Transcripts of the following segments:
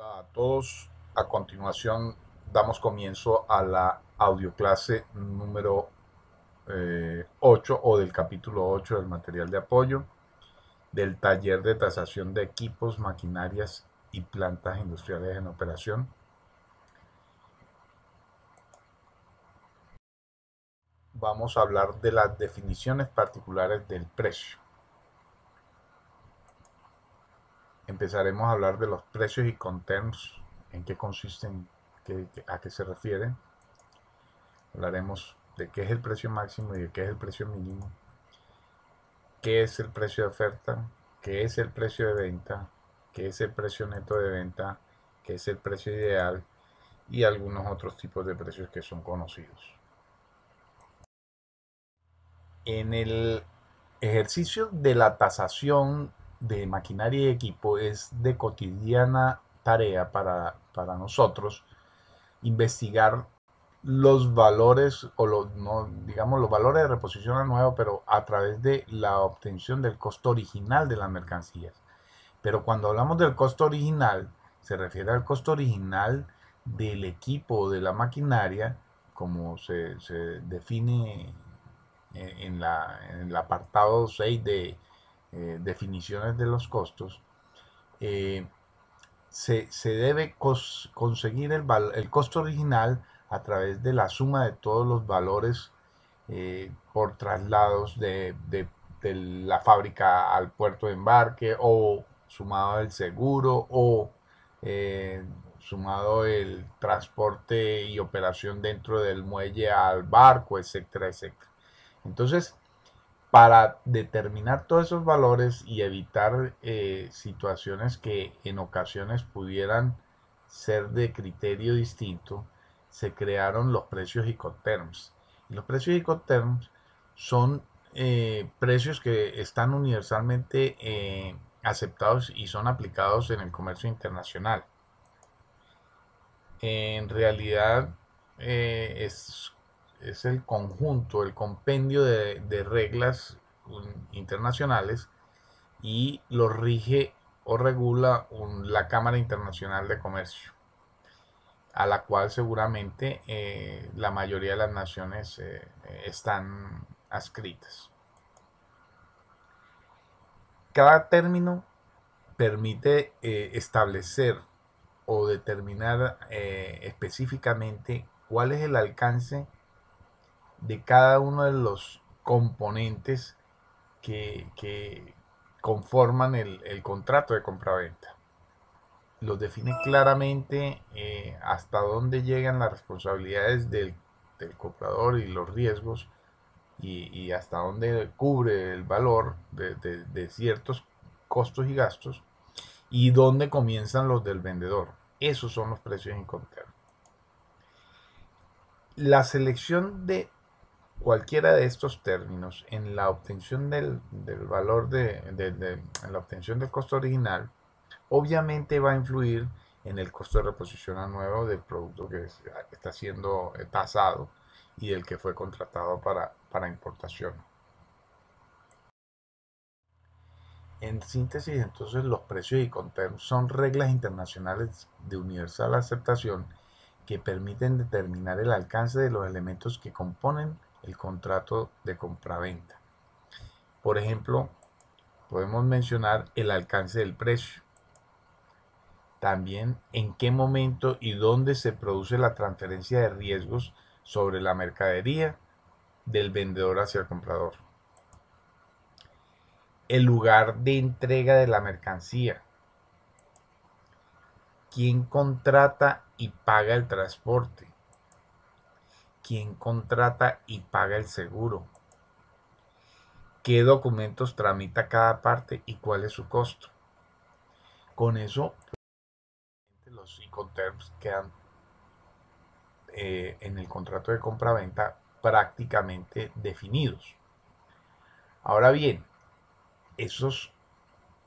Hola a todos. A continuación damos comienzo a la audioclase número 8 o del capítulo 8 del material de apoyo del taller de tasación de equipos, maquinarias y plantas industriales en operación. Vamos a hablar de las definiciones particulares del precio. Empezaremos a hablar de los precios y conterms, en qué consisten, a qué se refieren. Hablaremos de qué es el precio máximo y de qué es el precio mínimo, qué es el precio de oferta, qué es el precio de venta, qué es el precio neto de venta, qué es el precio ideal y algunos otros tipos de precios que son conocidos. En el ejercicio de la tasación de maquinaria y equipo es de cotidiana tarea para nosotros investigar los valores o no, digamos, los valores de reposición a nuevo, pero a través de la obtención del costo original de las mercancías. Pero cuando hablamos del costo original, se refiere al costo original del equipo o de la maquinaria, como se define en el apartado 6 de definiciones de los costos. Se debe conseguir el costo original a través de la suma de todos los valores por traslados de la fábrica al puerto de embarque, o sumado el seguro, o sumado el transporte y operación dentro del muelle al barco, etcétera, etcétera. Entonces, para determinar todos esos valores y evitar situaciones que en ocasiones pudieran ser de criterio distinto, se crearon los precios Incoterms. Y los precios Incoterms son precios que están universalmente aceptados y son aplicados en el comercio internacional. En realidad es el conjunto, el compendio de reglas internacionales, y lo rige o regula la Cámara Internacional de Comercio, a la cual seguramente la mayoría de las naciones están adscritas. Cada término permite establecer o determinar específicamente cuál es el alcance de cada uno de los componentes que conforman el contrato de compraventa. Los define claramente hasta dónde llegan las responsabilidades del comprador y los riesgos, y hasta dónde cubre el valor de ciertos costos y gastos, y dónde comienzan los del vendedor. Esos son los precios Incoterms. La selección de cualquiera de estos términos en la obtención del valor en la obtención del costo original, obviamente va a influir en el costo de reposición a nuevo del producto que está siendo tasado y del que fue contratado para importación. En síntesis, entonces, los precios Incoterms son reglas internacionales de universal aceptación que permiten determinar el alcance de los elementos que componen el contrato de compraventa. Por ejemplo, podemos mencionar el alcance del precio. También en qué momento y dónde se produce la transferencia de riesgos sobre la mercadería del vendedor hacia el comprador. El lugar de entrega de la mercancía. ¿Quién contrata y paga el transporte? ¿Quién contrata y paga el seguro? ¿Qué documentos tramita cada parte y cuál es su costo? Con eso, los Incoterms quedan en el contrato de compraventa prácticamente definidos. Ahora bien, esos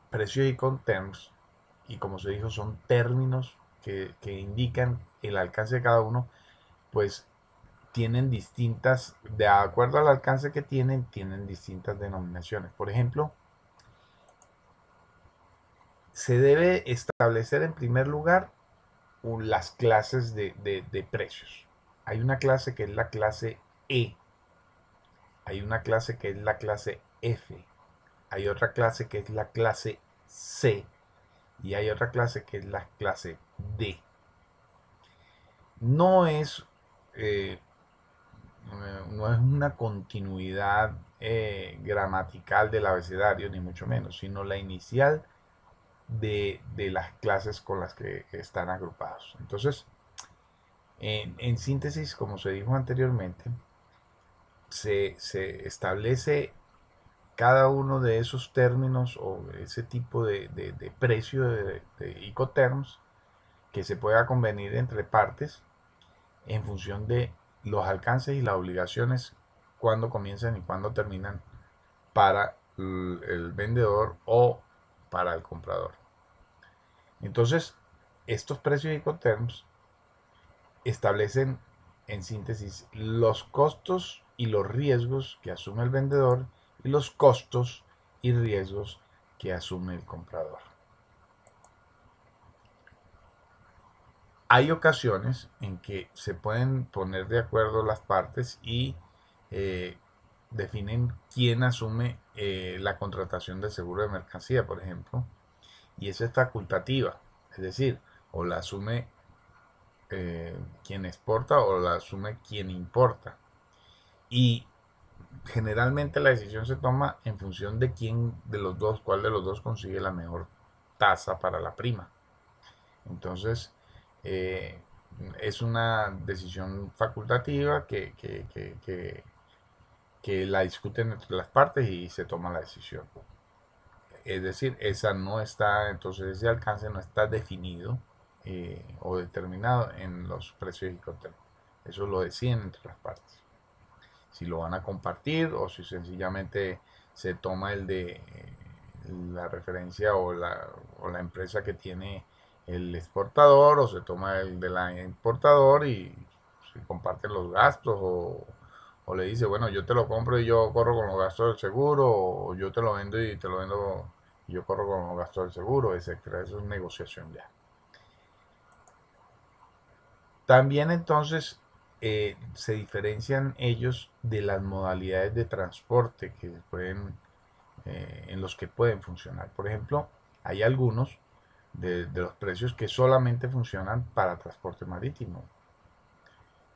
precios Incoterms, y como se dijo, son términos que indican el alcance de cada uno, pues tienen distintas, de acuerdo al alcance que tienen distintas denominaciones. Por ejemplo, se debe establecer en primer lugar las clases de precios. Hay una clase que es la clase E, hay una clase que es la clase F, hay otra clase que es la clase C y hay otra clase que es la clase D. No es, eh, no es una continuidad gramatical del abecedario, ni mucho menos, sino la inicial de las clases con las que están agrupados. Entonces, en síntesis, como se dijo anteriormente, se establece cada uno de esos términos o ese tipo de precio de Incoterms que se pueda convenir entre partes en función de los alcances y las obligaciones cuando comienzan y cuando terminan para el vendedor o para el comprador. Entonces, estos precios Incoterms establecen en síntesis los costos y los riesgos que asume el vendedor y los costos y riesgos que asume el comprador. Hay ocasiones en que se pueden poner de acuerdo las partes y eh, definen quién asume la contratación del seguro de mercancía, por ejemplo, y esa es facultativa, es decir, o la asume quien exporta o la asume quien importa. Y generalmente la decisión se toma en función de quién de los dos, cuál de los dos consigue la mejor tasa para la prima. Entonces, eh, es una decisión facultativa que la discuten entre las partes y se toma la decisión. Es decir, esa no está, entonces ese alcance no está definido o determinado en los precios y contenidos. Eso lo deciden entre las partes. Si lo van a compartir o si sencillamente se toma el de la referencia o la empresa que tiene el exportador o se toma el de la importador y se comparten los gastos o le dice, bueno, yo te lo compro y yo corro con los gastos del seguro o yo te lo vendo y te lo vendo y yo corro con los gastos del seguro, etcétera. Eso es negociación ya. También entonces se diferencian ellos de las modalidades de transporte que pueden, en los que pueden funcionar. Por ejemplo, hay algunos de los precios que solamente funcionan para transporte marítimo.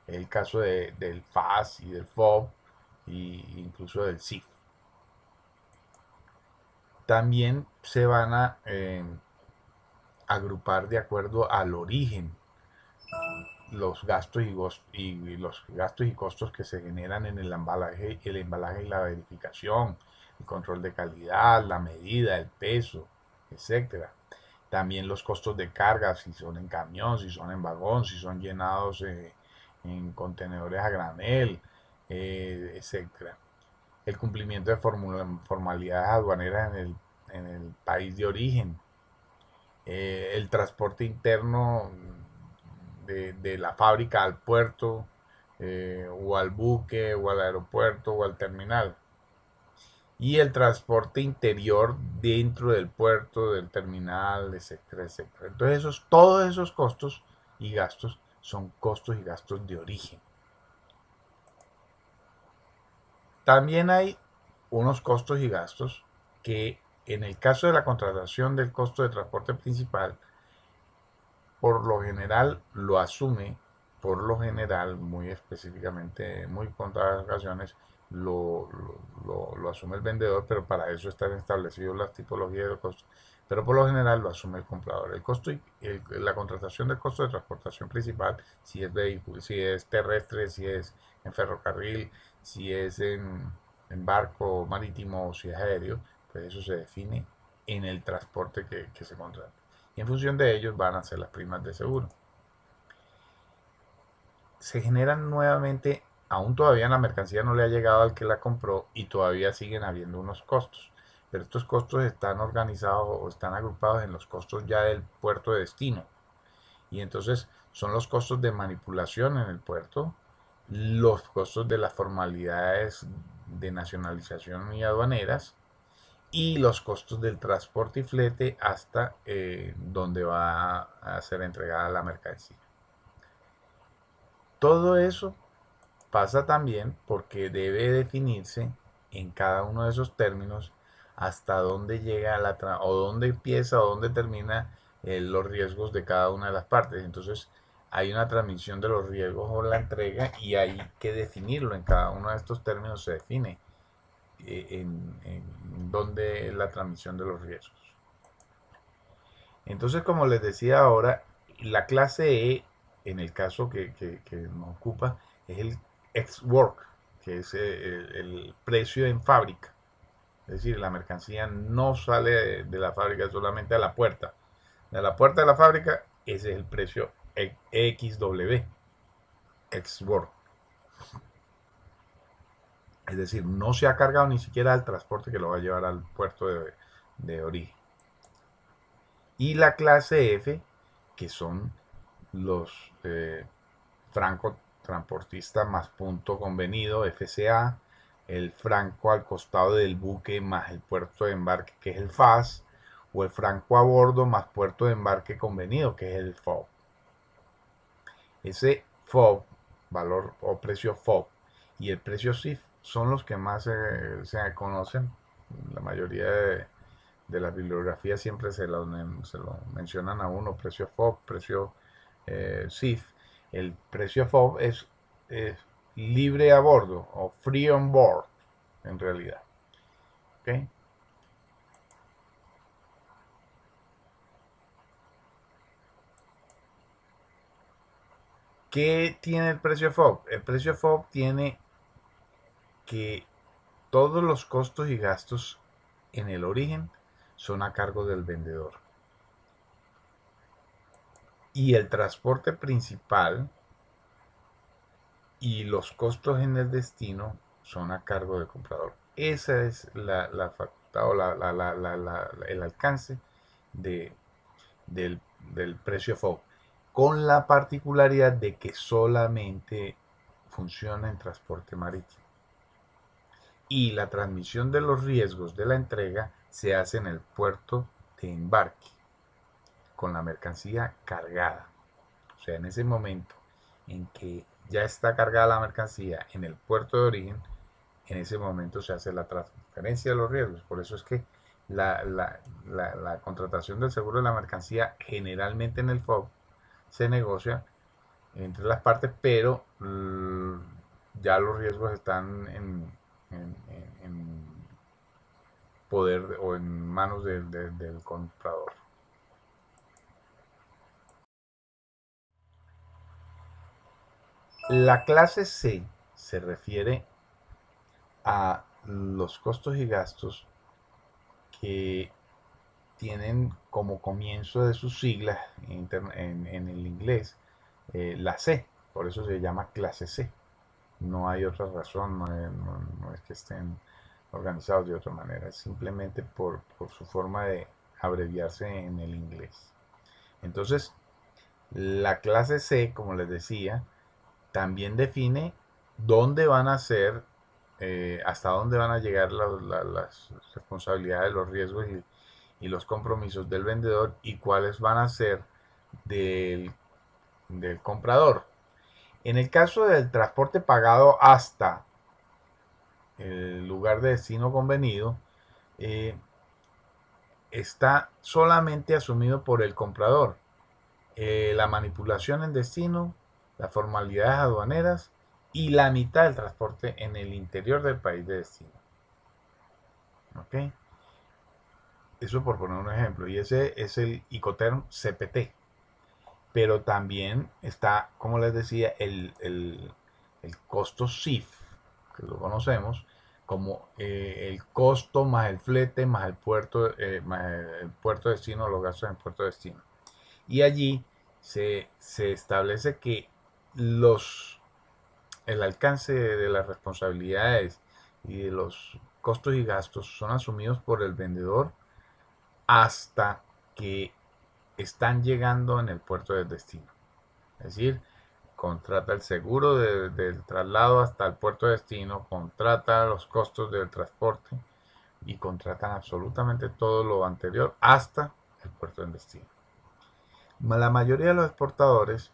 El caso del FAS y del FOB e incluso del CIF. También se van a agrupar de acuerdo al origen los gastos los gastos y costos que se generan en el embalaje y la verificación, el control de calidad, la medida, el peso, etcétera. También los costos de carga, si son en camión, si son en vagón, si son llenados en contenedores a granel, etcétera. El cumplimiento de formalidades aduaneras en el país de origen, el transporte interno de la fábrica al puerto, o al buque, o al aeropuerto, o al terminal. Y el transporte interior dentro del puerto, del terminal, etcétera, etcétera. Entonces, todos esos costos y gastos son costos y gastos de origen. También hay unos costos y gastos que en el caso de la contratación del costo de transporte principal, por lo general lo asume, por lo general, muy específicamente, muy contadas ocasiones, lo asume el vendedor, pero para eso están establecidas las tipologías de costos. Pero por lo general lo asume el comprador. El costo la contratación del costo de transportación principal, si es vehículo, si es terrestre, si es en ferrocarril, si es en barco marítimo o si es aéreo, pues eso se define en el transporte que se contrata. Y en función de ellos van a ser las primas de seguro. Se generan nuevamente, aún todavía la mercancía no le ha llegado al que la compró y todavía siguen habiendo unos costos. Pero estos costos están organizados o están agrupados en los costos ya del puerto de destino. Y entonces son los costos de manipulación en el puerto, los costos de las formalidades de nacionalización y aduaneras y los costos del transporte y flete hasta donde va a ser entregada la mercancía. Todo eso pasa también porque debe definirse en cada uno de esos términos hasta dónde llega o dónde empieza o dónde termina los riesgos de cada una de las partes. Entonces hay una transmisión de los riesgos o la entrega y hay que definirlo en cada uno de estos términos. Se define en dónde es la transmisión de los riesgos. Entonces, como les decía ahora, la clase E, en el caso que nos ocupa, es el ex-work, que es el precio en fábrica. Es decir, la mercancía no sale de la fábrica solamente a la puerta. De la puerta de la fábrica, ese es el precio XW, ex-work. Es decir, no se ha cargado ni siquiera el transporte que lo va a llevar al puerto de origen. Y la clase F, que son los franco transportista más punto convenido, FCA, el franco al costado del buque más el puerto de embarque, que es el FAS, o el franco a bordo más puerto de embarque convenido, que es el FOB. Ese FOB, valor o precio FOB, y el precio SIF son los que más se conocen. La mayoría de las bibliografías siempre se lo mencionan a uno, precio FOB, precio SIF. El precio FOB es libre a bordo o free on board en realidad. ¿Okay? ¿Qué tiene el precio FOB? El precio FOB tiene que todos los costos y gastos en el origen son a cargo del vendedor. Y el transporte principal y los costos en el destino son a cargo del comprador. Esa es la facultad o el alcance de, del precio FOB, con la particularidad de que solamente funciona en transporte marítimo. Y la transmisión de los riesgos de la entrega se hace en el puerto de embarque, con la mercancía cargada. O sea, en ese momento en que ya está cargada la mercancía en el puerto de origen, en ese momento se hace la transferencia de los riesgos. Por eso es que la contratación del seguro de la mercancía generalmente en el FOB se negocia entre las partes, pero ya los riesgos están en poder o en manos del comprador. La clase C se refiere a los costos y gastos que tienen como comienzo de sus siglas en el inglés la C, por eso se llama clase C. No hay otra razón, no es que estén organizados de otra manera, es simplemente por su forma de abreviarse en el inglés. Entonces, la clase C, como les decía, también define dónde van a ser, hasta dónde van a llegar las responsabilidades, los riesgos y los compromisos del vendedor y cuáles van a ser del comprador. En el caso del transporte pagado hasta el lugar de destino convenido, está solamente asumido por el comprador. La manipulación en destino, las formalidades aduaneras y la mitad del transporte en el interior del país de destino. ¿Ok? Eso por poner un ejemplo. Y ese es el Incoterm CPT. Pero también está, como les decía, el costo SIF, que lo conocemos como el costo más el flete más el puerto de destino, los gastos en puerto de destino. Y allí se establece que el alcance de las responsabilidades y de los costos y gastos son asumidos por el vendedor hasta que están llegando en el puerto de destino. Es decir, contrata el seguro del traslado hasta el puerto de destino, contrata los costos del transporte, y contratan absolutamente todo lo anterior hasta el puerto de destino. La mayoría de los exportadores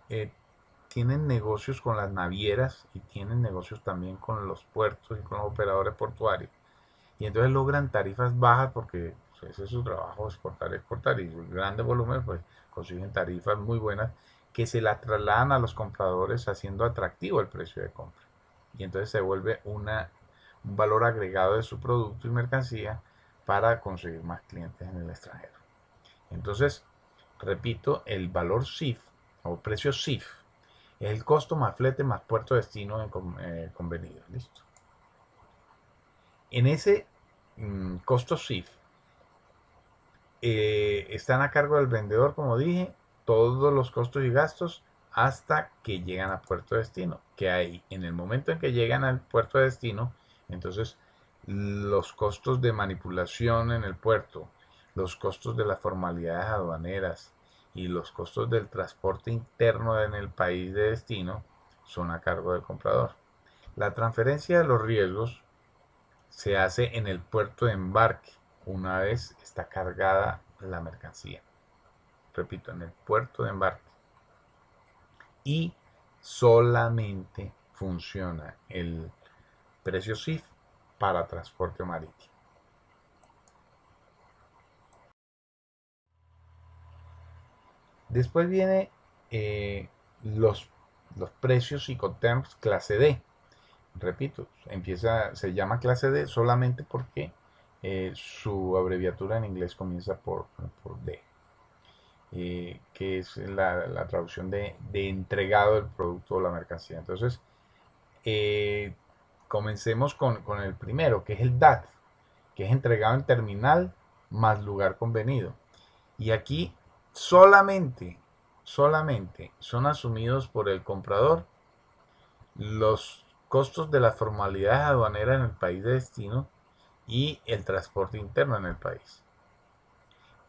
eh, tienen negocios con las navieras y tienen negocios también con los puertos y con los operadores portuarios. Y entonces logran tarifas bajas porque pues, ese es su trabajo, exportar y grandes volúmenes, pues consiguen tarifas muy buenas que se las trasladan a los compradores haciendo atractivo el precio de compra. Y entonces se vuelve un valor agregado de su producto y mercancía para conseguir más clientes en el extranjero. Entonces, repito, el valor CIF o precio CIF es el costo más flete más puerto destino convenido. ¿Listo? En ese costo CIF están a cargo del vendedor, como dije, todos los costos y gastos hasta que llegan a puerto de destino. Que hay en el momento en que llegan al puerto de destino, entonces los costos de manipulación en el puerto, los costos de las formalidades aduaneras y los costos del transporte interno en el país de destino son a cargo del comprador. La transferencia de los riesgos se hace en el puerto de embarque una vez está cargada la mercancía. Repito, en el puerto de embarque. Y solamente funciona el precio CIF para transporte marítimo. Después viene los, los precios Incoterms clase D. Repito, se llama clase D solamente porque su abreviatura en inglés comienza por D. Que es la traducción de entregado del producto o la mercancía. Entonces, eh, comencemos con el primero, que es el DAT, que es entregado en terminal más lugar convenido. Y aquí solamente son asumidos por el comprador los costos de las formalidades aduaneras en el país de destino y el transporte interno en el país.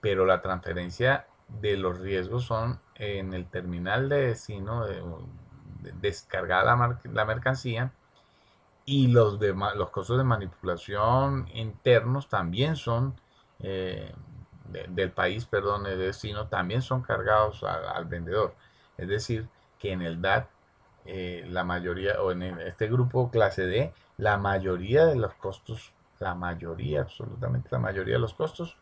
Pero la transferencia de los riesgos son en el terminal de destino, descargar la mercancía, y los costos de manipulación internos también son del país, perdón, de destino, también son cargados al vendedor. Es decir, que en el DAT, la mayoría, o en este grupo clase D, la mayoría de los costos, absolutamente la mayoría de los costos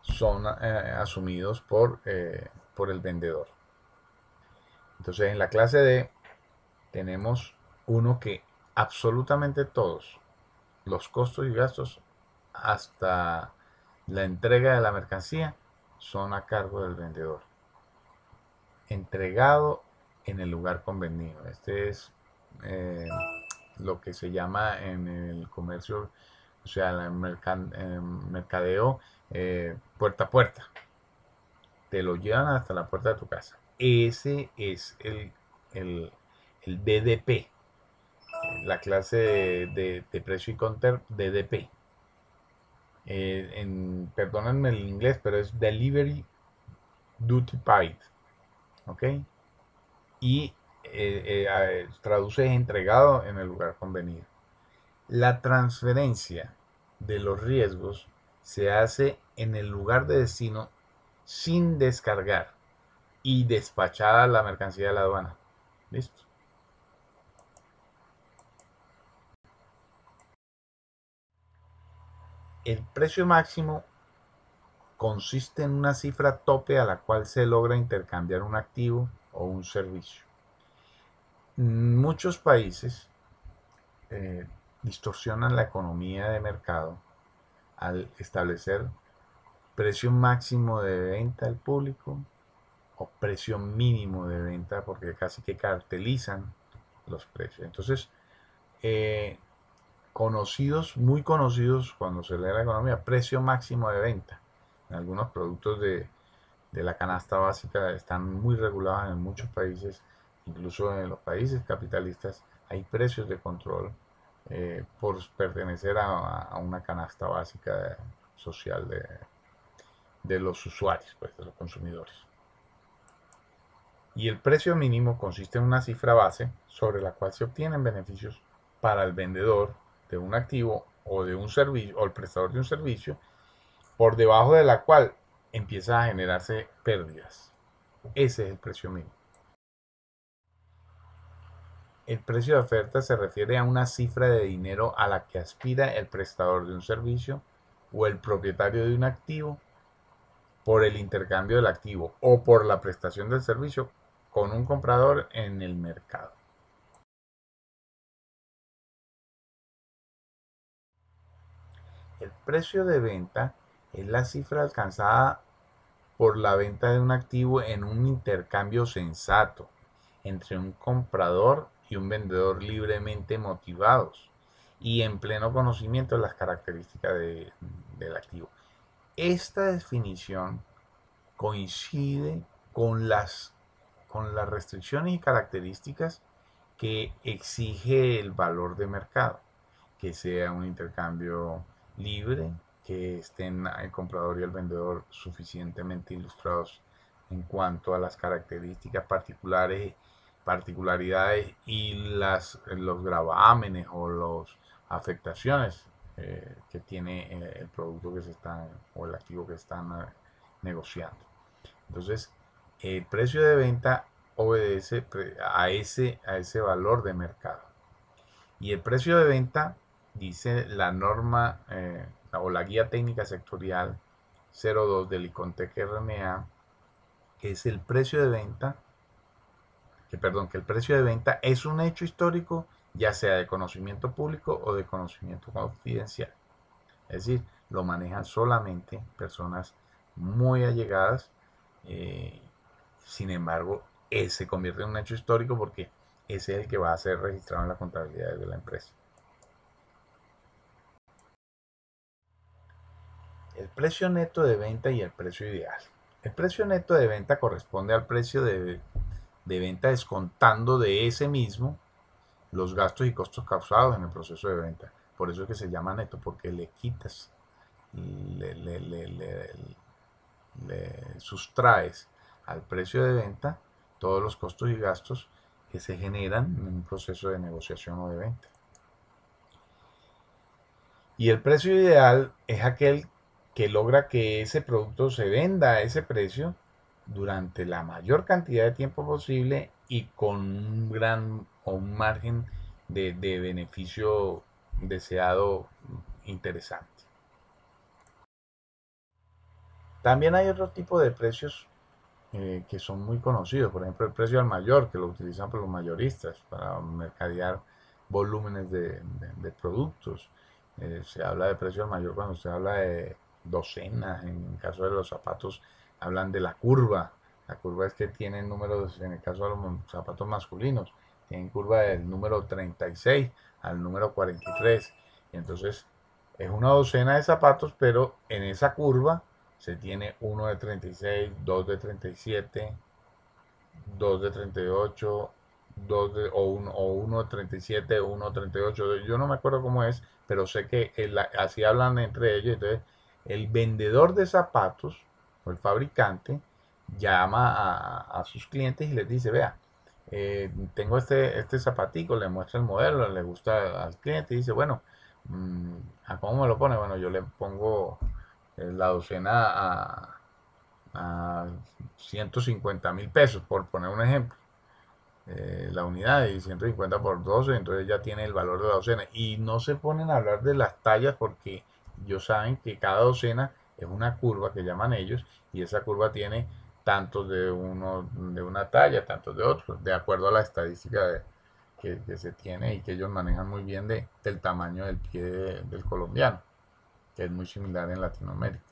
son asumidos por el vendedor. Entonces en la clase D tenemos uno que absolutamente todos los costos y gastos hasta la entrega de la mercancía son a cargo del vendedor. Entregado en el lugar convenido. Este es lo que se llama en el comercio, o sea, en el mercadeo, puerta a puerta. Te lo llevan hasta la puerta de tu casa. Ese es el DDP, la clase de precio y counter DDP. Perdónenme el inglés, pero es Delivery Duty Paid. ¿Ok? Y traduce entregado en el lugar convenido. La transferencia de los riesgos se hace en el lugar de destino sin descargar y despachada la mercancía de la aduana. ¿Listo? El precio máximo consiste en una cifra tope a la cual se logra intercambiar un activo o un servicio. Muchos países eh, distorsionan la economía de mercado al establecer precio máximo de venta al público o precio mínimo de venta, porque casi que cartelizan los precios. Entonces, muy conocidos cuando se lee la economía, precio máximo de venta. En algunos productos de la canasta básica están muy regulados en muchos países, incluso en los países capitalistas hay precios de control por pertenecer a una canasta básica social de los usuarios, pues, de los consumidores. Y el precio mínimo consiste en una cifra base sobre la cual se obtienen beneficios para el vendedor de un activo o de un servicio, o el prestador de un servicio, por debajo de la cual empieza a generarse pérdidas. Ese es el precio mínimo. El precio de oferta se refiere a una cifra de dinero a la que aspira el prestador de un servicio o el propietario de un activo por el intercambio del activo o por la prestación del servicio con un comprador en el mercado. El precio de venta es la cifra alcanzada por la venta de un activo en un intercambio sensato entre un comprador y un vendedor libremente motivados y en pleno conocimiento de las características del activo. Esta definición coincide con las restricciones y características que exige el valor de mercado, que sea un intercambio libre, que estén el comprador y el vendedor suficientemente ilustrados en cuanto a las características particularidades y los gravámenes o las afectaciones que tiene el producto que se está o el activo que están negociando. Entonces, el precio de venta obedece a ese valor de mercado. Y el precio de venta, dice la norma o la guía técnica sectorial 02 del ICONTEC RMA, que es el precio de venta, que el precio de venta es un hecho histórico, ya sea de conocimiento público o de conocimiento confidencial. Es decir, lo manejan solamente personas muy allegadas. eh, Sin embargo, se convierte en un hecho histórico porque ese es el que va a ser registrado en la contabilidad de la empresa. El precio neto de venta y el precio ideal. El precio neto de venta corresponde al precio de venta descontando de ese mismo los gastos y costos causados en el proceso de venta. Por eso es que se llama neto, porque le quitas, le, le, le, le, le sustraes al precio de venta todos los costos y gastos que se generan en un proceso de negociación o de venta. Y el precio ideal es aquel que logra que ese producto se venda a ese precio durante la mayor cantidad de tiempo posible y con un gran o un margen de beneficio deseado interesante. También hay otro tipo de precios que son muy conocidos, por ejemplo el precio al mayor, que lo utilizan por los mayoristas para mercadear volúmenes de productos. Se habla de precio al mayor cuando se habla de docenas, en el caso de los zapatos hablan de la curva es que tienen números, en el caso de los zapatos masculinos, tienen curva del número 36 al número 43, y entonces es una docena de zapatos, pero en esa curva se tiene uno de 36, dos de 37, dos de 38, uno de 37, uno de 38. Yo no me acuerdo cómo es, pero sé que así hablan entre ellos. Entonces, el vendedor de zapatos o el fabricante llama a sus clientes y les dice, vea, tengo este zapatico, le muestra el modelo, le gusta al cliente y dice, bueno, ¿a cómo me lo pone? Bueno, yo le pongo la docena a 150.000 pesos, por poner un ejemplo. La unidad y 150 por 12, entonces ya tiene el valor de la docena. Y no se ponen a hablar de las tallas porque ellos saben que cada docena es una curva que llaman ellos y esa curva tiene tantos de una talla, tantos de otros, de acuerdo a la estadística que se tiene y que ellos manejan muy bien del tamaño del pie del colombiano, que es muy similar en Latinoamérica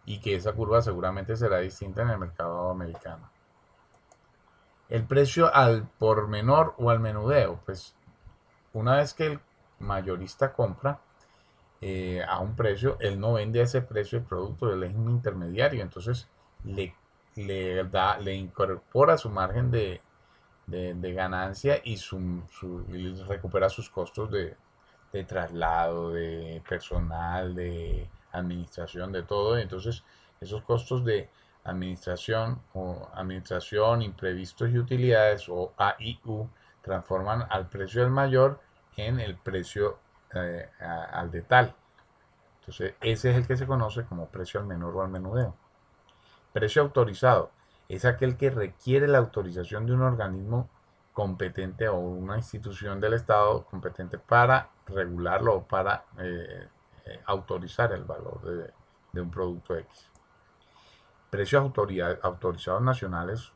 y que esa curva seguramente será distinta en el mercado americano. El precio al por menor o al menudeo, pues una vez que el mayorista compra a un precio, él no vende a ese precio el producto, él es un intermediario, entonces le, le incorpora su margen de ganancia y recupera sus costos de traslado, de personal, de administración, de todo. Entonces, esos costos de administración, imprevistos y utilidades o AIU transforman al precio del mayor en el precio al de tal. Entonces, ese es el que se conoce como precio al menor o al menudeo. Precio autorizado es aquel que requiere la autorización de un organismo competente o una institución del Estado competente para regularlo o para autorizar el valor de un producto X. Precios autorizados nacionales,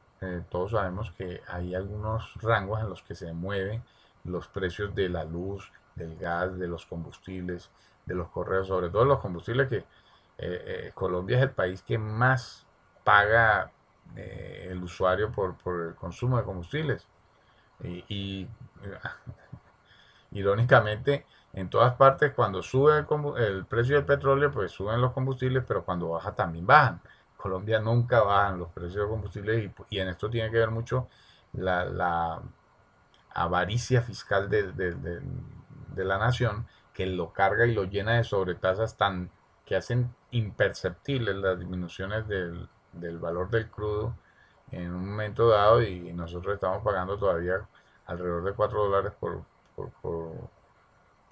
todos sabemos que hay algunos rangos en los que se mueven los precios de la luz, del gas, de los combustibles, de los correos, sobre todo los combustibles, que Colombia es el país que más paga el usuario por el consumo de combustibles. Y irónicamente, en todas partes, cuando sube el precio del petróleo, pues suben los combustibles, pero cuando baja también bajan. Colombia nunca bajan los precios de combustibles y en esto tiene que ver mucho la avaricia fiscal de la nación, que lo carga y lo llena de sobretasas tan que hacen imperceptibles las disminuciones del valor del crudo en un momento dado, y nosotros estamos pagando todavía alrededor de $4 por, por,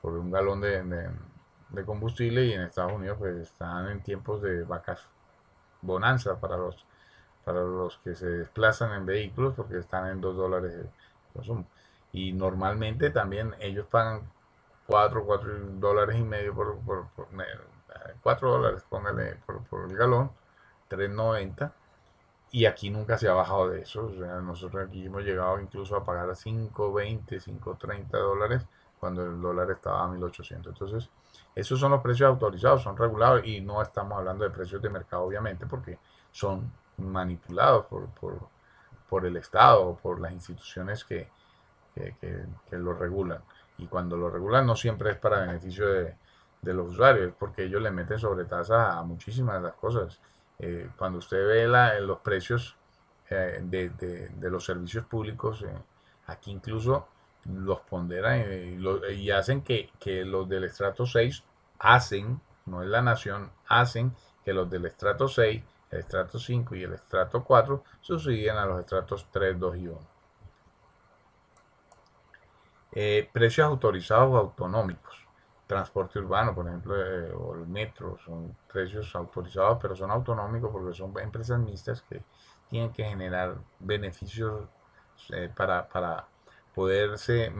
por un galón de combustible, y en Estados Unidos pues están en tiempos de vacas bonanza para los que se desplazan en vehículos, porque están en $2 de consumo. Y normalmente también ellos pagan $4 y medio $4, póngale, por el galón, 3.90, y aquí nunca se ha bajado de eso. O sea, nosotros aquí hemos llegado incluso a pagar a 5.20, $5.30, cuando el dólar estaba a 1.800. Entonces, esos son los precios autorizados, son regulados, y no estamos hablando de precios de mercado, obviamente, porque son manipulados por el Estado o por las instituciones que lo regulan. Y cuando lo regulan no siempre es para beneficio de los usuarios, es porque ellos le meten sobretasa a muchísimas de las cosas. Cuando usted ve los precios de los servicios públicos, aquí incluso los ponderan y hacen que los del estrato 6 hacen, no es la nación, hacen que los del estrato 6, el estrato 5 y el estrato 4 subsidien a los estratos 3, 2 y 1. Precios autorizados autonómicos. Transporte urbano, por ejemplo, o el metro, son precios autorizados, pero son autonómicos porque son empresas mixtas que tienen que generar beneficios para poderse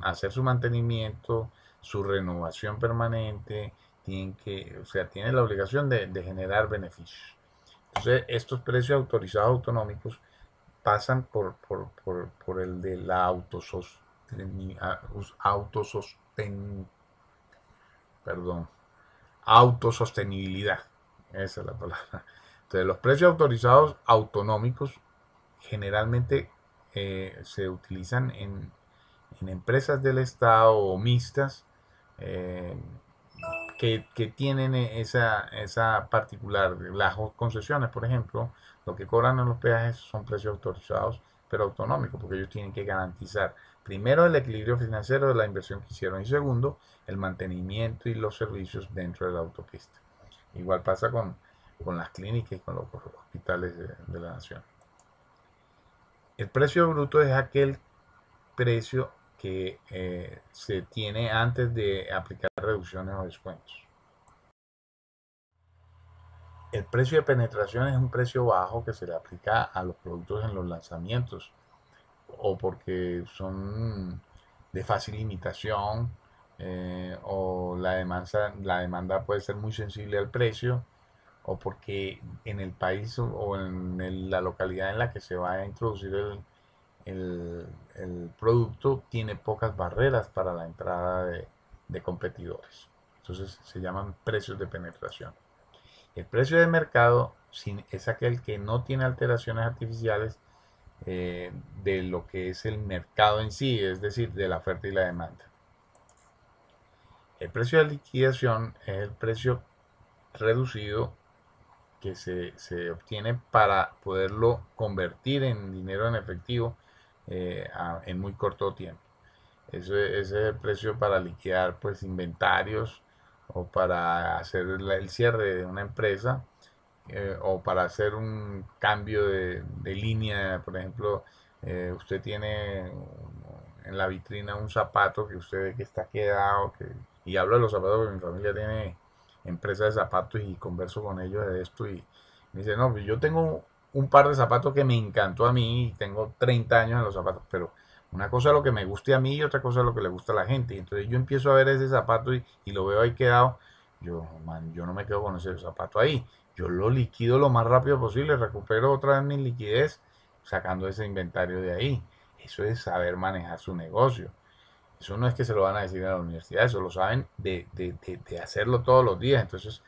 hacer su mantenimiento, su renovación permanente, o sea, tienen la obligación de generar beneficios. Entonces, estos precios autorizados autonómicos pasan por el de la autososten, perdón, autosostenibilidad. Esa es la palabra. Entonces, los precios autorizados autonómicos generalmente se utilizan en empresas del Estado o mixtas, eh, que tienen esa particular. Las concesiones, por ejemplo, lo que cobran en los peajes son precios autorizados, pero autonómicos, porque ellos tienen que garantizar, primero, el equilibrio financiero de la inversión que hicieron, y segundo, el mantenimiento y los servicios dentro de la autopista. Igual pasa con las clínicas y con los hospitales de la nación. El precio bruto es aquel precio que se tiene antes de aplicar reducciones o descuentos. El precio de penetración es un precio bajo que se le aplica a los productos en los lanzamientos, o porque son de fácil imitación, o la demanda puede ser muy sensible al precio, o porque en el país o en la localidad en la que se va a introducir el producto tiene pocas barreras para la entrada de competidores. Entonces se llaman precios de penetración. El precio de mercado es aquel que no tiene alteraciones artificiales de lo que es el mercado en sí, es decir, de la oferta y la demanda. El precio de liquidación es el precio reducido que se obtiene para poderlo convertir en dinero en efectivo en muy corto tiempo. Ese es el precio para liquidar pues inventarios, o para hacer el cierre de una empresa, o para hacer un cambio de línea. Por ejemplo, usted tiene en la vitrina un zapato que usted ve que está quedado, que Y hablo de los zapatos porque mi familia tiene empresa de zapatos y converso con ellos de esto y me dice, no, pues yo tengo un par de zapatos que me encantó a mí y tengo 30 años en los zapatos, pero una cosa es lo que me guste a mí y otra cosa es lo que le gusta a la gente. Y entonces yo empiezo a ver ese zapato y lo veo ahí quedado. Yo, man, yo no me quedo con ese zapato ahí. Yo lo liquido lo más rápido posible, recupero otra vez mi liquidez sacando ese inventario de ahí. Eso es saber manejar su negocio. Eso no es que se lo van a decir en la universidad, eso lo saben de hacerlo todos los días. Entonces,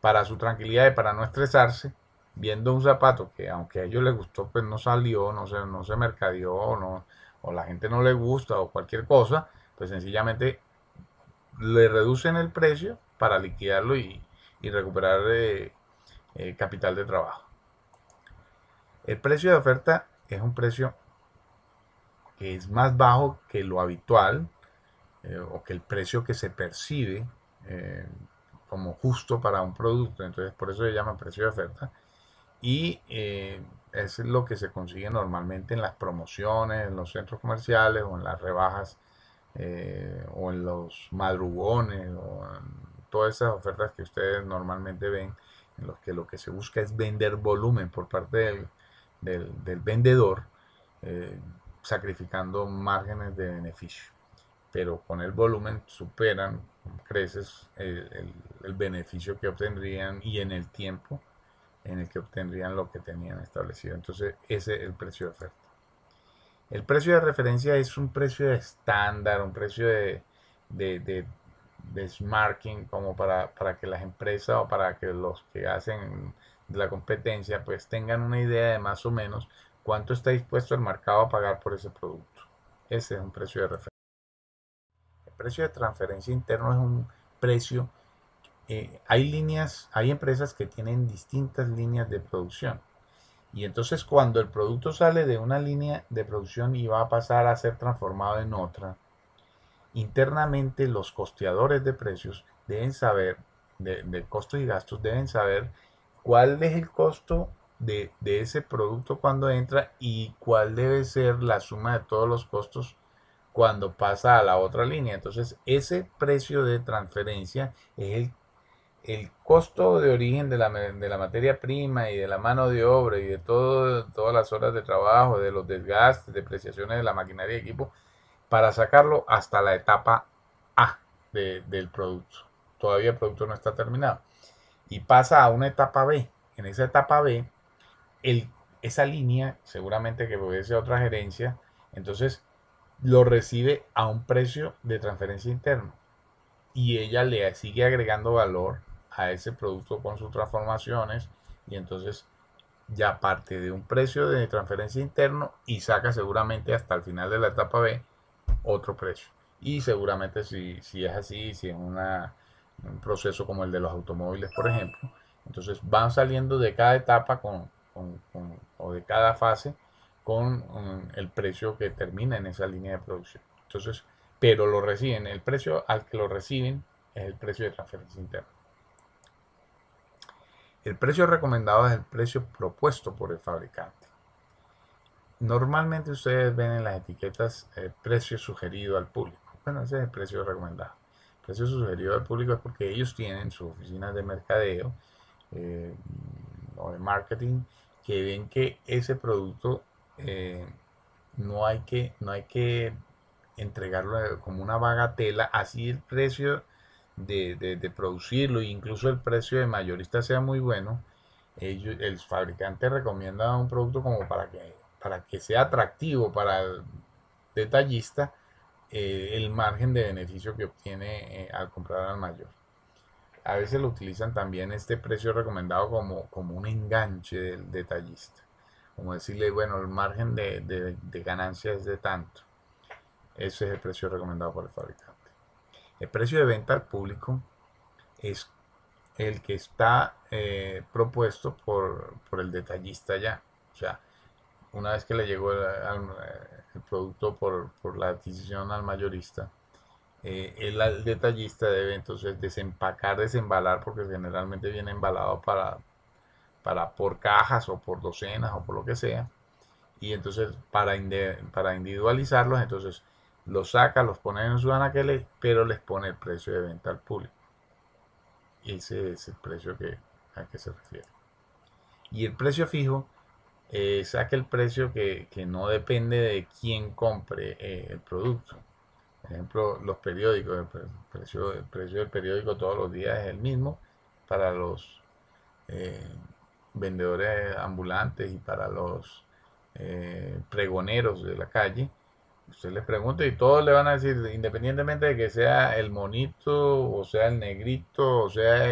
para su tranquilidad y para no estresarse, viendo un zapato que aunque a ellos les gustó, pues no salió, no se mercadeó, no, o la gente no le gusta o cualquier cosa, pues sencillamente le reducen el precio para liquidarlo y recuperar capital de trabajo. El precio de oferta es un precio que es más bajo que lo habitual o que el precio que se percibe eh, como justo para un producto. Entonces, por eso se llama precio de oferta. Y es lo que se consigue normalmente en las promociones, en los centros comerciales o en las rebajas o en los madrugones o en todas esas ofertas que ustedes normalmente ven en los que lo que se busca es vender volumen por parte del vendedor, eh, sacrificando márgenes de beneficio. Pero con el volumen superan con creces el beneficio que obtendrían y en el tiempo en el que obtendrían lo que tenían establecido. Entonces, ese es el precio de oferta. El precio de referencia es un precio estándar, un precio de, de benchmarking como para que las empresas o para que los que hacen la competencia pues tengan una idea de más o menos cuánto está dispuesto el mercado a pagar por ese producto. Ese es un precio de referencia. El precio de transferencia interno es un precio, hay líneas, hay empresas que tienen distintas líneas de producción. Y entonces cuando el producto sale de una línea de producción y va a pasar a ser transformado en otra, internamente los costeadores de precios deben saber, de costos y gastos, deben saber cuál es el costo de ese producto cuando entra y cuál debe ser la suma de todos los costos cuando pasa a la otra línea. Entonces ese precio de transferencia es el costo de origen de la materia prima y de la mano de obra y de todas las horas de trabajo, de los desgastes, depreciaciones de la maquinaria y equipo, para sacarlo hasta la etapa A del producto. Todavía el producto no está terminado. Y pasa a una etapa B. En esa etapa B, el, esa línea, seguramente que obedece a otra gerencia, entonces lo recibe a un precio de transferencia interno y ella le sigue agregando valor a ese producto con sus transformaciones y entonces ya parte de un precio de transferencia interno y saca seguramente hasta el final de la etapa B otro precio. Y seguramente si es así, si es un proceso como el de los automóviles, por ejemplo, entonces van saliendo de cada etapa o de cada fase con el precio que termina en esa línea de producción. Entonces, pero lo reciben, el precio al que lo reciben es el precio de transferencia interna. El precio recomendado es el precio propuesto por el fabricante. Normalmente ustedes ven en las etiquetas el precio sugerido al público. Bueno, ese es el precio recomendado. El precio sugerido al público es porque ellos tienen sus oficinas de mercadeo eh, o de marketing que ven que ese producto eh, no hay que entregarlo como una bagatela, así el precio de producirlo e incluso el precio de mayorista sea muy bueno, el fabricante recomienda un producto como para que sea atractivo para el detallista el margen de beneficio que obtiene al comprar al mayor. A veces lo utilizan también este precio recomendado como un enganche del detallista. Como decirle, bueno, el margen de ganancia es de tanto. Ese es el precio recomendado por el fabricante. El precio de venta al público es el que está propuesto por el detallista ya. O sea, una vez que le llegó el producto por la adquisición al mayorista, el detallista debe entonces desempacar, desembalar, porque generalmente viene embalado para por cajas o por docenas o por lo que sea. Y entonces para individualizarlos, entonces los saca, los pone en sus anaqueles, pero les pone el precio de venta al público. Ese es el precio a que se refiere. Y el precio fijo es aquel precio que no depende de quién compre el producto. Por ejemplo, los periódicos, el precio del periódico todos los días es el mismo para los eh, vendedores ambulantes y para los pregoneros de la calle. Usted les pregunta y todos le van a decir, independientemente de que sea el monito, o sea el negrito, o sea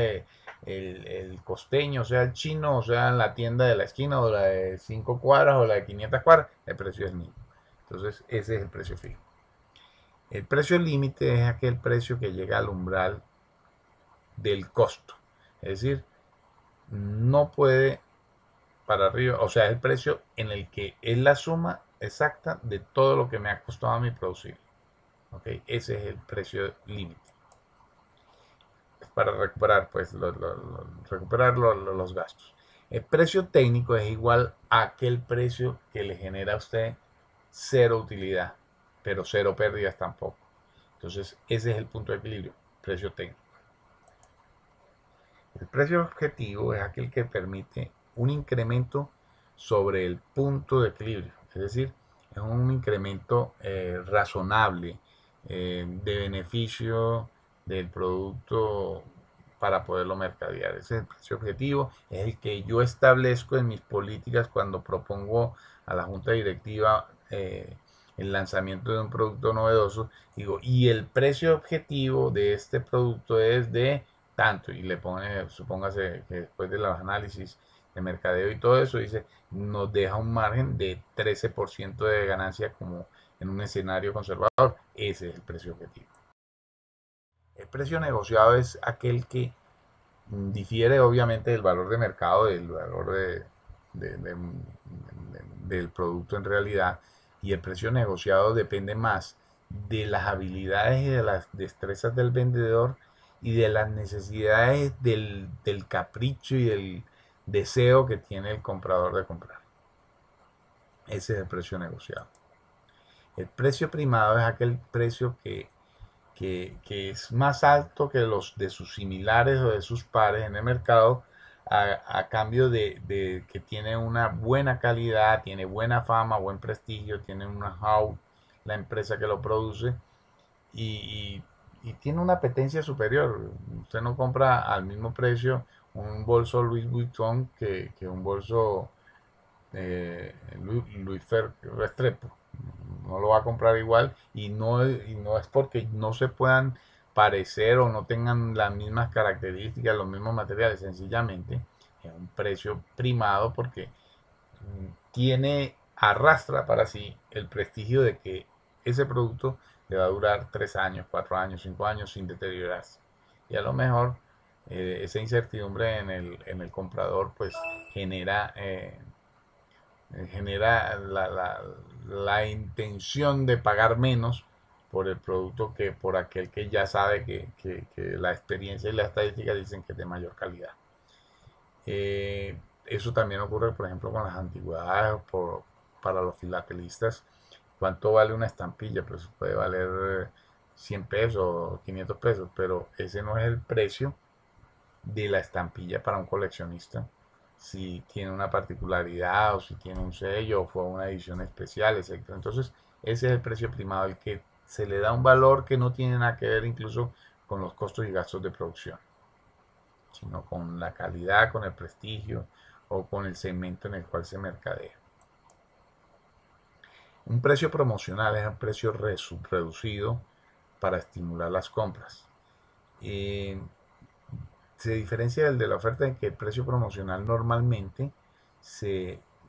el costeño, o sea el chino, o sea la tienda de la esquina, o la de 5 cuadras, o la de 500 cuadras, el precio es el mismo. Entonces, ese es el precio fijo. El precio límite es aquel precio que llega al umbral del costo. Es decir, no puede para arriba, o sea, es el precio en el que es la suma exacta de todo lo que me ha costado a mí producir. ¿Okay? Ese es el precio límite. Para recuperar, pues, recuperar los gastos. El precio técnico es igual a aquel precio que le genera a usted cero utilidad, pero cero pérdidas tampoco. Entonces, ese es el punto de equilibrio, precio técnico. El precio objetivo es aquel que permite un incremento sobre el punto de equilibrio, es decir, es un incremento razonable de beneficio del producto para poderlo mercadear. Ese es el precio objetivo, es el que yo establezco en mis políticas cuando propongo a la junta directiva el lanzamiento de un producto novedoso. Digo, y el precio objetivo de este producto es de tanto, y le pone, supóngase que después de los análisis de mercadeo y todo eso, dice, nos deja un margen de 13% de ganancia como en un escenario conservador. Ese es el precio objetivo. El precio negociado es aquel que difiere obviamente del valor de mercado, del valor del producto en realidad, y el precio negociado depende más de las habilidades y de las destrezas del vendedor y de las necesidades del capricho y del deseo que tiene el comprador de comprar. Ese es el precio negociado. El precio primado es aquel precio que es más alto que los de sus similares o de sus pares en el mercado a cambio de que tiene una buena calidad, tiene buena fama, buen prestigio, tiene un know-how la empresa que lo produce y, y tiene una apetencia superior. Usted no compra al mismo precio un bolso Louis Vuitton que un bolso Louis Restrepo. No lo va a comprar igual y no es porque no se puedan parecer o no tengan las mismas características, los mismos materiales, sencillamente es un precio primado porque arrastra para sí el prestigio de que ese producto le va a durar 3 años, 4 años, 5 años sin deteriorarse. Y a lo mejor esa incertidumbre en el comprador pues genera genera la intención de pagar menos por el producto que por aquel que ya sabe que la experiencia y la estadística dicen que es de mayor calidad. Eso también ocurre, por ejemplo, con las antigüedades para los filatelistas. ¿Cuánto vale una estampilla? Pues puede valer 100 pesos o 500 pesos, pero ese no es el precio de la estampilla para un coleccionista, si tiene una particularidad o si tiene un sello o fue una edición especial, etc. Entonces, ese es el precio primado, el que se le da un valor que no tiene nada que ver incluso con los costos y gastos de producción, sino con la calidad, con el prestigio o con el segmento en el cual se mercadea. Un precio promocional es un precio reducido para estimular las compras. Se diferencia del de la oferta en que el precio promocional normalmente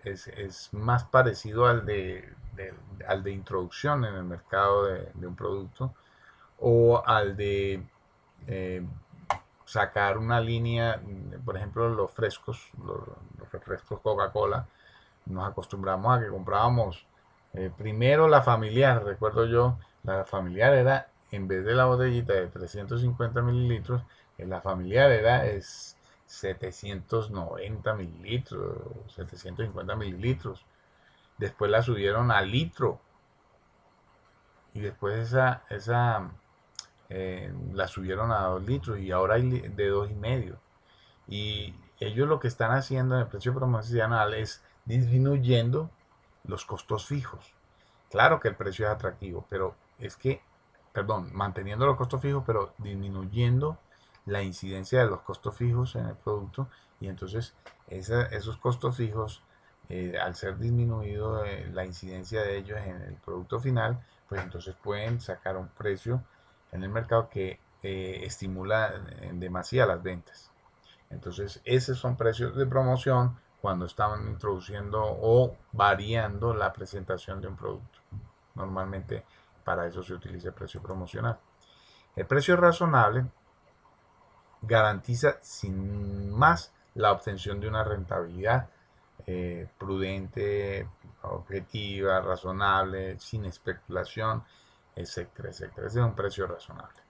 es más parecido al de introducción en el mercado de un producto o al de eh, sacar una línea, por ejemplo, los refrescos Coca-Cola. Nos acostumbramos a que comprábamos primero la familiar, recuerdo yo, la familiar era, en vez de la botellita de 350 mililitros, la familiar era 790 mililitros, 750 mililitros. Después la subieron a litro y después la subieron a 2 litros y ahora hay de 2,5. Y ellos lo que están haciendo en el precio promocional es disminuyendo los costos fijos. Claro que el precio es atractivo, pero es que, perdón, manteniendo los costos fijos, pero disminuyendo la incidencia de los costos fijos en el producto. Y entonces esos costos fijos, al ser disminuido la incidencia de ellos en el producto final, pues entonces pueden sacar un precio en el mercado que estimula en demasía las ventas. Entonces, esos son precios de promoción cuando están introduciendo o variando la presentación de un producto. Normalmente para eso se utiliza el precio promocional. El precio razonable garantiza sin más la obtención de una rentabilidad prudente, objetiva, razonable, sin especulación, etcétera, etcétera. Ese es un precio razonable.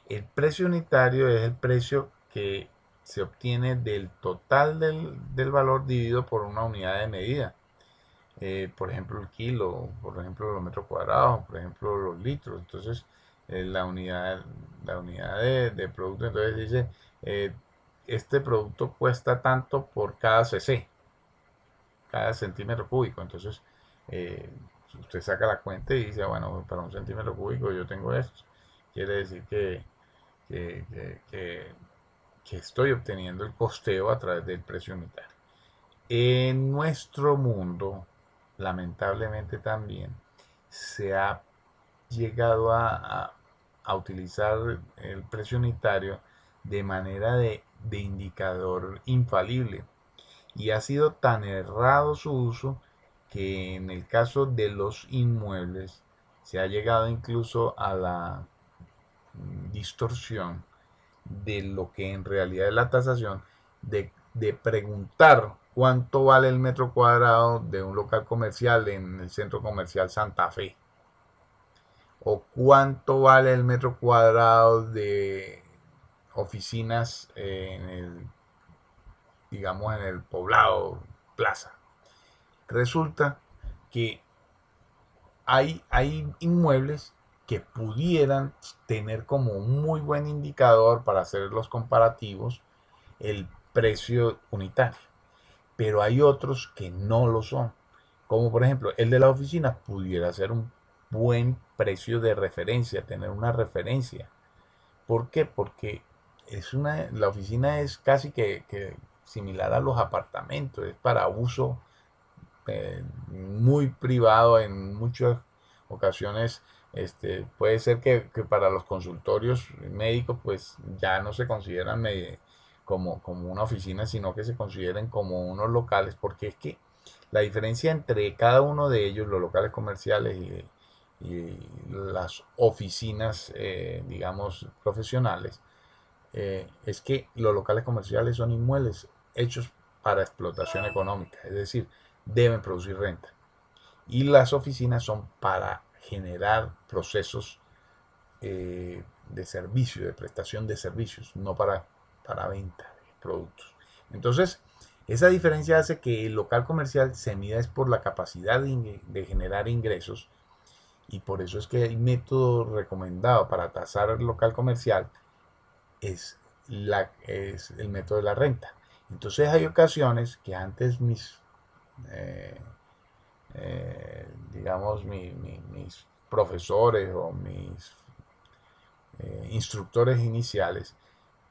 El precio unitario es el precio que se obtiene del total del valor dividido por una unidad de medida. Por ejemplo, el kilo, por ejemplo, los metros cuadrados, por ejemplo, los litros. Entonces, la unidad de producto, entonces dice, este producto cuesta tanto por cada cc, cada centímetro cúbico. Entonces, usted saca la cuenta y dice, bueno, para un centímetro cúbico yo tengo esto. Quiere decir que, que- que estoy obteniendo el costeo a través del precio unitario. En nuestro mundo, lamentablemente también, se ha llegado a utilizar el precio unitario de manera de indicador infalible. Y ha sido tan errado su uso que en el caso de los inmuebles se ha llegado incluso a la distorsión de lo que en realidad es la tasación, de preguntar cuánto vale el metro cuadrado de un local comercial en el centro comercial Santa Fe, o cuánto vale el metro cuadrado de oficinas en el, digamos, en el Poblado Plaza. Resulta que hay inmuebles que pudieran tener como un muy buen indicador para hacer los comparativos el precio unitario, pero hay otros que no lo son, como por ejemplo el de la oficina pudiera ser un buen precio de referencia, tener una referencia. ¿Por qué? Porque la oficina es casi que similar a los apartamentos, es para uso muy privado en muchas ocasiones. Puede ser que para los consultorios médicos pues ya no se consideran como una oficina, sino que se consideren como unos locales, porque es que la diferencia entre cada uno de ellos, los locales comerciales y las oficinas, digamos, profesionales, es que los locales comerciales son inmuebles hechos para explotación económica, es decir, deben producir renta. Y las oficinas son para generar procesos de servicio, de prestación de servicios, no para venta de productos. Entonces, esa diferencia hace que el local comercial se mida es por la capacidad de generar ingresos, y por eso es que el método recomendado para tasar el local comercial es el método de la renta. Entonces hay ocasiones que antes eh, digamos, mis profesores o mis instructores iniciales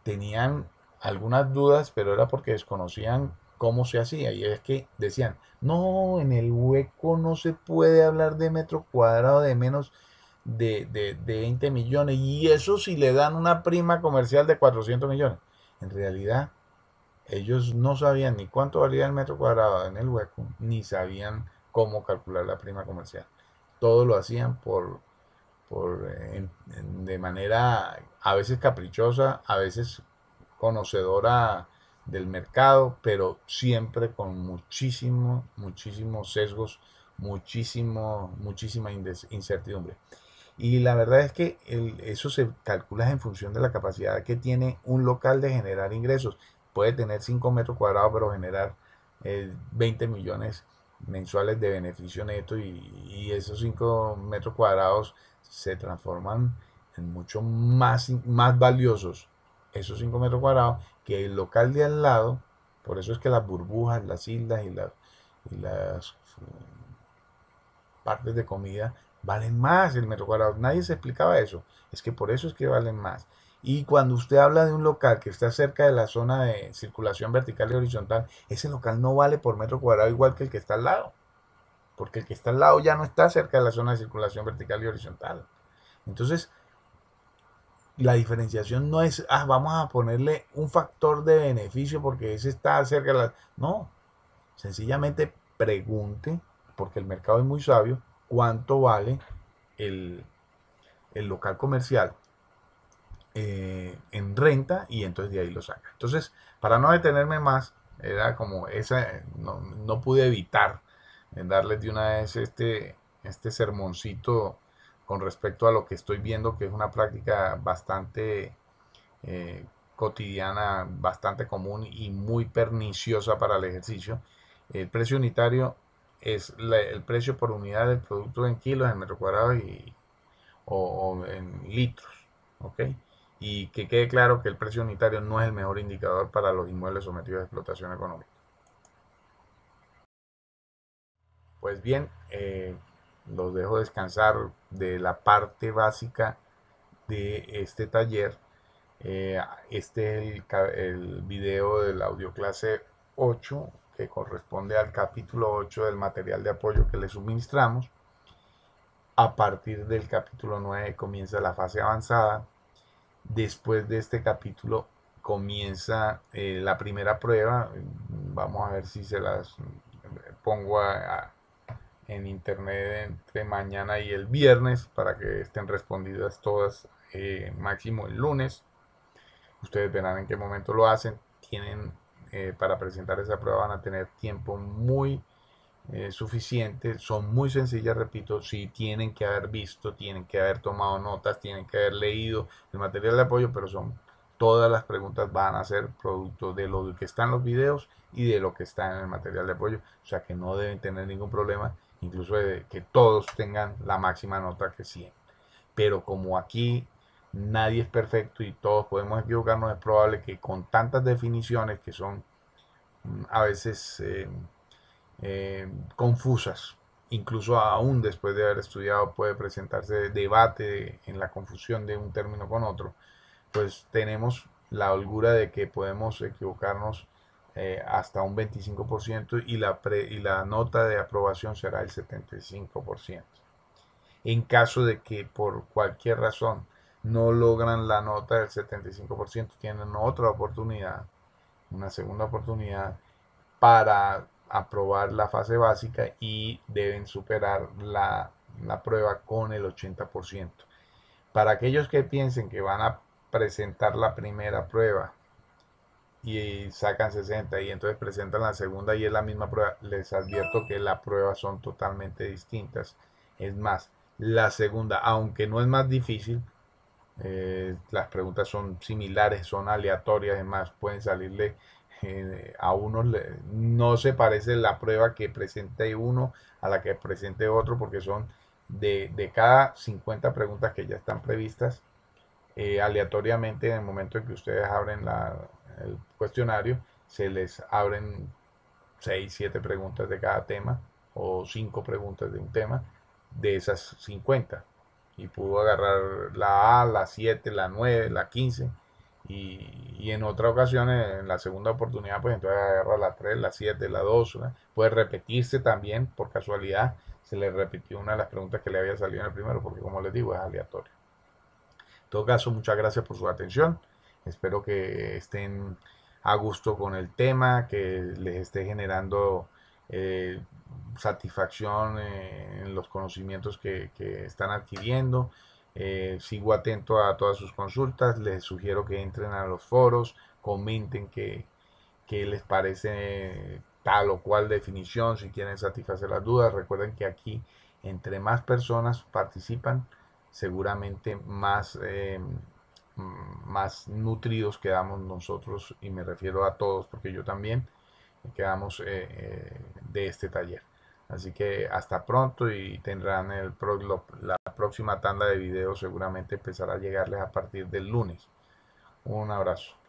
tenían algunas dudas, pero era porque desconocían cómo se hacía. Y es que decían, no, en el hueco no se puede hablar de metro cuadrado de menos de 20 millones. Y eso si le dan una prima comercial de 400 millones. En realidad, ellos no sabían ni cuánto valía el metro cuadrado en el hueco, ni sabían cómo calcular la prima comercial. Todo lo hacían de manera a veces caprichosa, a veces conocedora del mercado, pero siempre con muchísimos sesgos, muchísima incertidumbre. Y la verdad es que eso se calcula en función de la capacidad que tiene un local de generar ingresos. Puede tener 5 metros cuadrados, pero generar 20 millones mensuales de beneficio neto y esos 5 metros cuadrados se transforman en mucho más valiosos esos 5 metros cuadrados que el local de al lado. Por eso es que las burbujas, las islas y las partes de comida valen más el metro cuadrado. Nadie se explicaba eso. Es que por eso es que valen más. Y cuando usted habla de un local que está cerca de la zona de circulación vertical y horizontal, ese local no vale por metro cuadrado igual que el que está al lado, porque el que está al lado ya no está cerca de la zona de circulación vertical y horizontal. Entonces, la diferenciación no es, vamos a ponerle un factor de beneficio porque ese está cerca de la... No, sencillamente pregunte, porque el mercado es muy sabio, cuánto vale el, el local comercial en renta y entonces de ahí lo saca. Entonces, para no detenerme más, era como esa, no pude evitar darles de una vez este sermoncito con respecto a lo que estoy viendo, que es una práctica bastante cotidiana, bastante común y muy perniciosa para el ejercicio. El precio unitario es el precio por unidad del producto en kilos, en metro cuadrado o en litros. ¿Ok? Y que quede claro que el precio unitario no es el mejor indicador para los inmuebles sometidos a explotación económica. Pues bien, los dejo descansar de la parte básica de este taller. Este es el video de la audioclase 8 que corresponde al capítulo 8 del material de apoyo que le suministramos. A partir del capítulo 9 comienza la fase avanzada. Después de este capítulo comienza la primera prueba. Vamos a ver si se las pongo en internet entre mañana y el viernes para que estén respondidas todas, máximo el lunes. Ustedes verán en qué momento lo hacen. Tienen para presentar esa prueba van a tener tiempo muy suficiente. Son muy sencillas, repito. Si tienen que haber visto, tienen que haber tomado notas, tienen que haber leído el material de apoyo, pero son todas las preguntas van a ser producto de lo que está en los videos y de lo que está en el material de apoyo. O sea que no deben tener ningún problema, incluso de que todos tengan la máxima nota que 100. Pero como aquí nadie es perfecto y todos podemos equivocarnos, es probable que con tantas definiciones que son a veces confusas, incluso aún después de haber estudiado puede presentarse debate en la confusión de un término con otro, pues tenemos la holgura de que podemos equivocarnos hasta un 25% y la nota de aprobación será el 75%. En caso de que por cualquier razón no logran la nota del 75%, tienen otra oportunidad, una segunda oportunidad para aprobar la fase básica y deben superar la prueba con el 80%. Para aquellos que piensen que van a presentar la primera prueba y sacan 60 y entonces presentan la segunda y es la misma prueba, les advierto que las pruebas son totalmente distintas. Es más, la segunda, aunque no es más difícil, las preguntas son similares, son aleatorias, es más, pueden salirle a unos, no se parece la prueba que presente uno a la que presente otro, porque son de cada 50 preguntas que ya están previstas, aleatoriamente en el momento en que ustedes abren el cuestionario, se les abren 6 7 preguntas de cada tema o 5 preguntas de un tema de esas 50 y pudo agarrar la A, la 7, la 9, la 15 y en otra ocasión, en la segunda oportunidad, pues entonces agarra la 3, la 7, la 2, ¿no? Puede repetirse también, por casualidad, se le repitió una de las preguntas que le había salido en el primero, porque como les digo, es aleatorio. En todo caso, muchas gracias por su atención. Espero que estén a gusto con el tema, que les esté generando eh, satisfacción en los conocimientos que están adquiriendo. Sigo atento a todas sus consultas. Les sugiero que entren a los foros, comenten qué les parece tal o cual definición, si quieren satisfacer las dudas. Recuerden que aquí, entre más personas participan, seguramente más nutridos quedamos nosotros, y me refiero a todos, porque yo también quedamos de este taller. Así que hasta pronto y tendrán la próxima tanda de videos, seguramente empezará a llegarles a partir del lunes. Un abrazo.